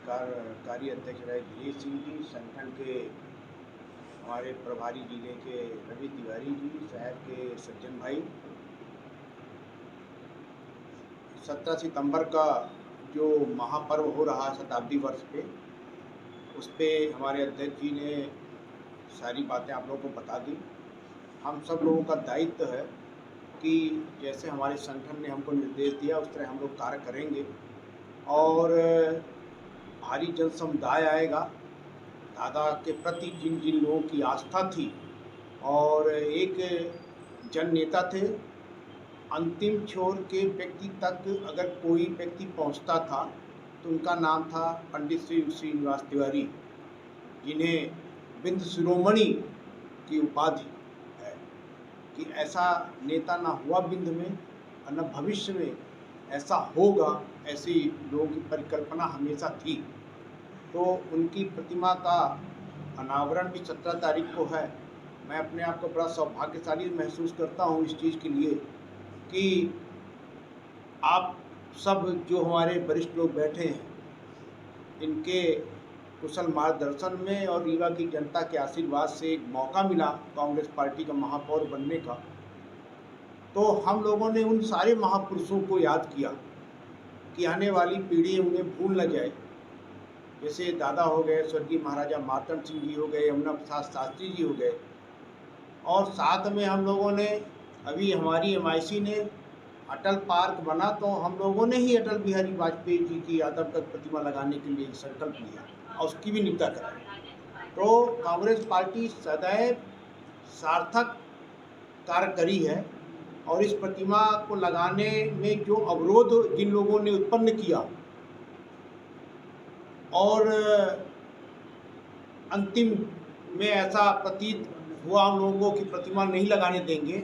कार्य अध्यक्ष रहे दिनेश सिंह जी, संगठन के हमारे प्रभारी जिले के रवि तिवारी जी, शहर के सज्जन भाई। 17 सितंबर का जो महापर्व हो रहा है शताब्दी वर्ष पे, उस पर हमारे अध्यक्ष जी ने सारी बातें आप लोगों को बता दी। हम सब लोगों का दायित्व है कि जैसे हमारे संगठन ने हमको निर्देश दिया उस तरह हम लोग कार्य करेंगे और भारी जन समुदाय आएगा। दादा के प्रति जिन जिन लोगों की आस्था थी और एक जन नेता थे, अंतिम छोर के व्यक्ति तक अगर कोई व्यक्ति पहुंचता था तो उनका नाम था पंडित श्री श्रीनिवास तिवारी, जिन्हें बिंद शिरोमणि की उपाधि है कि ऐसा नेता ना हुआ बिंद में और न भविष्य में ऐसा होगा, ऐसी लोगों की परिकल्पना हमेशा थी। तो उनकी प्रतिमा का अनावरण भी 17 तारीख को है। मैं अपने आप को बड़ा सौभाग्यशाली महसूस करता हूँ इस चीज़ के लिए कि आप सब जो हमारे वरिष्ठ लोग बैठे हैं, इनके कुशल मार्गदर्शन में और रीवा की जनता के आशीर्वाद से एक मौका मिला कांग्रेस पार्टी का महापौर बनने का। तो हम लोगों ने उन सारे महापुरुषों को याद किया कि आने वाली पीढ़ी उन्हें भूल न जाए। जैसे दादा हो गए, स्वर्गीय महाराजा मार्तंड सिंह जी हो गए, यमुना प्रसाद शास्त्री जी हो गए, और साथ में हम लोगों ने अभी हमारी MIC ने अटल पार्क बना तो हम लोगों ने ही अटल बिहारी वाजपेयी जी की आदमकद प्रतिमा लगाने के लिए संकल्प लिया और उसकी भी निष्ठा करा। तो कांग्रेस पार्टी सदैव सार्थक कार्य करी है और इस प्रतिमा को लगाने में जो अवरोध जिन लोगों ने उत्पन्न किया और अंतिम में ऐसा प्रतीत हुआ हम लोगों की प्रतिमा नहीं लगाने देंगे,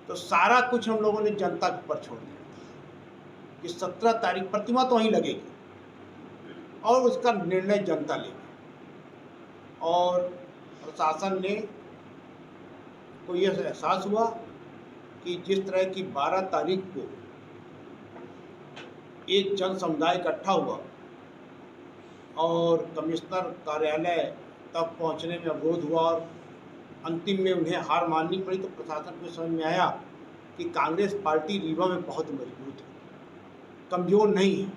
तो सारा कुछ हम लोगों ने जनता के ऊपर छोड़ दिया कि 17 तारीख प्रतिमा तो वहीं लगेगी और उसका निर्णय जनता लेगी। और प्रशासन ने को यह एहसास हुआ कि जिस तरह की 12 तारीख को एक जन समुदाय इकट्ठा हुआ और कमिश्नर कार्यालय तक पहुंचने में अवरोध हुआ और अंतिम में उन्हें हार माननी पड़ी, तो प्रशासन को समझ में आया कि कांग्रेस पार्टी रीवा में बहुत मजबूत है, कमज़ोर नहीं है।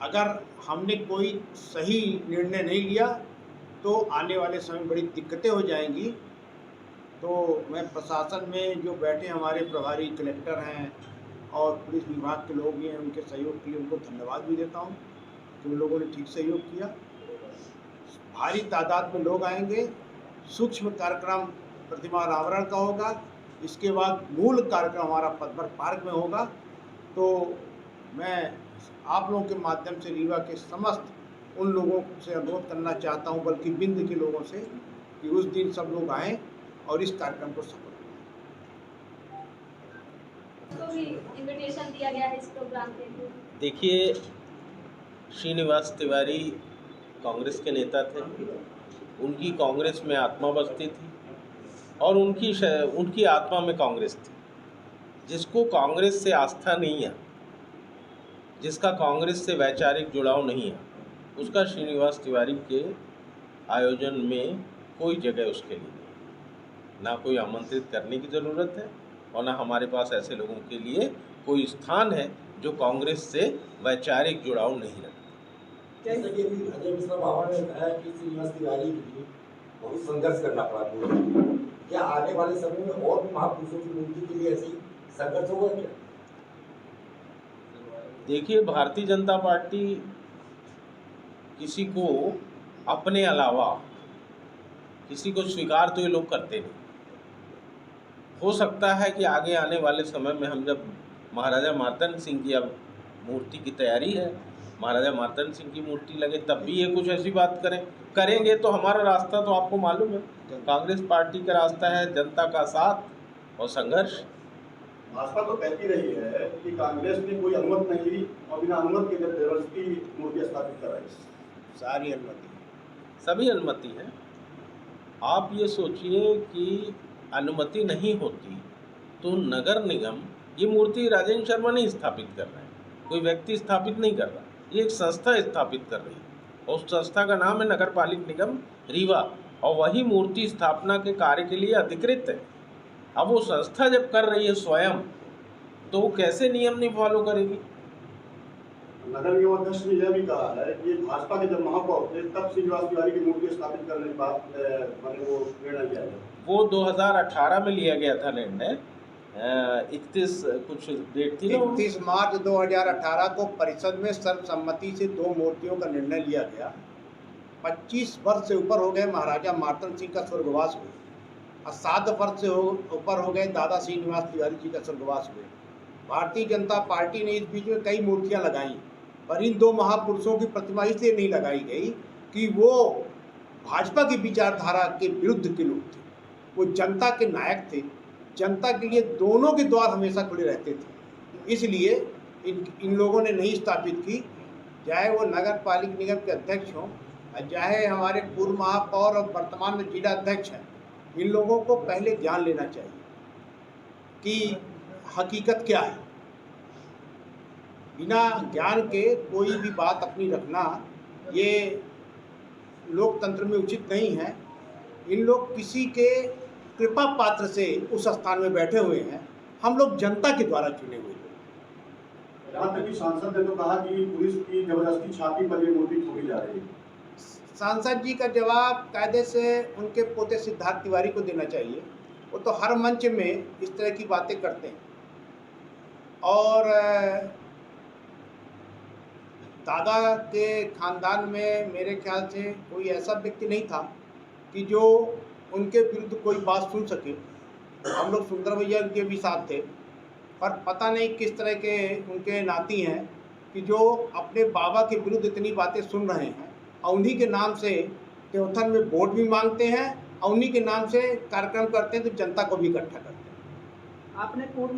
अगर हमने कोई सही निर्णय नहीं लिया तो आने वाले समय में बड़ी दिक्कतें हो जाएंगी। तो मैं प्रशासन में जो बैठे हमारे प्रभारी कलेक्टर हैं और पुलिस विभाग के लोग भी हैं, उनके सहयोग के लिए उनको धन्यवाद भी देता हूँ कि उन लोगों ने ठीक सहयोग किया। भारी तादाद में लोग आएंगे, सूक्ष्म कार्यक्रम प्रतिमा अनावरण का होगा, इसके बाद मूल कार्यक्रम हमारा पद्मर पार्क में होगा। तो मैं आप लोगों के माध्यम से रीवा के समस्त उन लोगों से अनुरोध करना चाहता हूं, बल्कि बिंद के लोगों से, कि उस दिन सब लोग आएँ और इस कार्यक्रम को सफल तो भी इनविटेशन दिया गया है इस प्रोग्राम के लिए। देखिए, श्रीनिवास तिवारी कांग्रेस के नेता थे, उनकी कांग्रेस में आत्मा बसती थी और उनकी आत्मा में कांग्रेस थी। जिसको कांग्रेस से आस्था नहीं है, जिसका कांग्रेस से वैचारिक जुड़ाव नहीं है, उसका श्रीनिवास तिवारी के आयोजन में कोई जगह उसके लिए नहीं। ना कोई आमंत्रित करने की ज़रूरत है और ना हमारे पास ऐसे लोगों के लिए कोई स्थान है जो कांग्रेस से वैचारिक जुड़ाव नहीं रखते। जैसा कि अभी अजय मिश्रा बाबा ने बताया कि श्रीनिवास तिवारी के लिए बहुत संघर्ष करना पड़ा था, क्या आने वाले समय में और भी महापुरुषों की नियुक्ति के लिए ऐसे ही संघर्ष होगा क्या? देखिए, भारतीय जनता पार्टी किसी को अपने अलावा किसी को स्वीकार तो ये लोग करते नहीं। हो सकता है कि आगे आने वाले समय में हम जब महाराजा मार्तंड सिंह की अब मूर्ति की तैयारी है, महाराजा मार्तंड सिंह की मूर्ति लगे, तब भी ये कुछ ऐसी बात करेंगे। तो हमारा रास्ता तो आपको मालूम है, कांग्रेस पार्टी का रास्ता है जनता का साथ और संघर्ष। भाजपा तो कहती रही है कि कांग्रेस ने कोई अनुमति नहीं ली और बिना अनुमति के टेरर्स की मूर्ति स्थापित कराई। सारी अनुमति, सभी अनुमति है। आप ये सोचिए कि अनुमति नहीं होती तो नगर निगम ये मूर्ति राजेंद्र शर्मा नहीं स्थापित कर रहे हैं, कोई व्यक्ति स्थापित नहीं कर रहा, ये एक संस्था स्थापित कर रही है। उस संस्था का नाम है नगर पालिक निगम रीवा, और वही मूर्ति स्थापना के कार्य के लिए अधिकृत है। अब वो संस्था जब कर रही है स्वयं, तो वो कैसे नियम नहीं फॉलो करेगी? नगर निगम अध्यक्ष ने यह भी कहा है कि भाजपा के जब महापौर थे तब श्रीनिवास तिवारी की मूर्ति स्थापित करने की बात वो निर्णय लिया गया। वो 2018 में लिया गया था निर्णय, 31 कुछ डेट थी ना, 31 मार्च 2018 को परिषद में सर्वसम्मति से 2 मूर्तियों का निर्णय लिया गया। 25 वर्ष से ऊपर हो गए महाराजा मार्तंड सिंह का स्वर्गवास हुए, और 7 वर्ष से ऊपर हो गए दादा श्रीनिवास तिवारी जी का स्वर्गवास हुए। भारतीय जनता पार्टी ने इस बीच में कई मूर्तियां लगाई, पर इन 2 महापुरुषों की प्रतिमा इसलिए नहीं लगाई गई कि वो भाजपा की विचारधारा के विरुद्ध के लोग थे। वो जनता के नायक थे, जनता के लिए दोनों के द्वार हमेशा खुले रहते थे, इसलिए इन लोगों ने नहीं स्थापित की। चाहे वो नगर पालिक निगम के अध्यक्ष हों, चाहे हमारे पूर्व महापौर और वर्तमान में जिला अध्यक्ष हैं, इन लोगों को पहले ज्ञान लेना चाहिए कि हकीकत क्या है। बिना ज्ञान के कोई भी बात अपनी रखना ये लोकतंत्र में उचित नहीं है। इन लोग किसी के कृपा पात्र से उस स्थान में बैठे हुए हैं, हम लोग जनता के द्वारा चुने हुए लोग। यहाँ तक कि सांसद ने तो कहा कि पुलिस की जबरदस्ती छाती पर ये मूर्ति ठोकी जा रही है। सांसद जी का जवाब कायदे से उनके पोते सिद्धार्थ तिवारी को देना चाहिए। वो तो हर मंच में इस तरह की बातें करते हैं, और दादा के खानदान में मेरे ख्याल से कोई ऐसा व्यक्ति नहीं था कि जो उनके विरुद्ध कोई बात सुन सके। हम लोग सुंदर भैया के भी साथ थे, पर पता नहीं किस तरह के उनके नाती हैं कि जो अपने बाबा के विरुद्ध इतनी बातें सुन रहे हैं, और उन्हीं के नाम से त्योथन में वोट भी मांगते हैं, और उन्हीं के नाम से कार्यक्रम करते हैं, तो जनता को भी इकट्ठा करते हैं। आपने पूर्व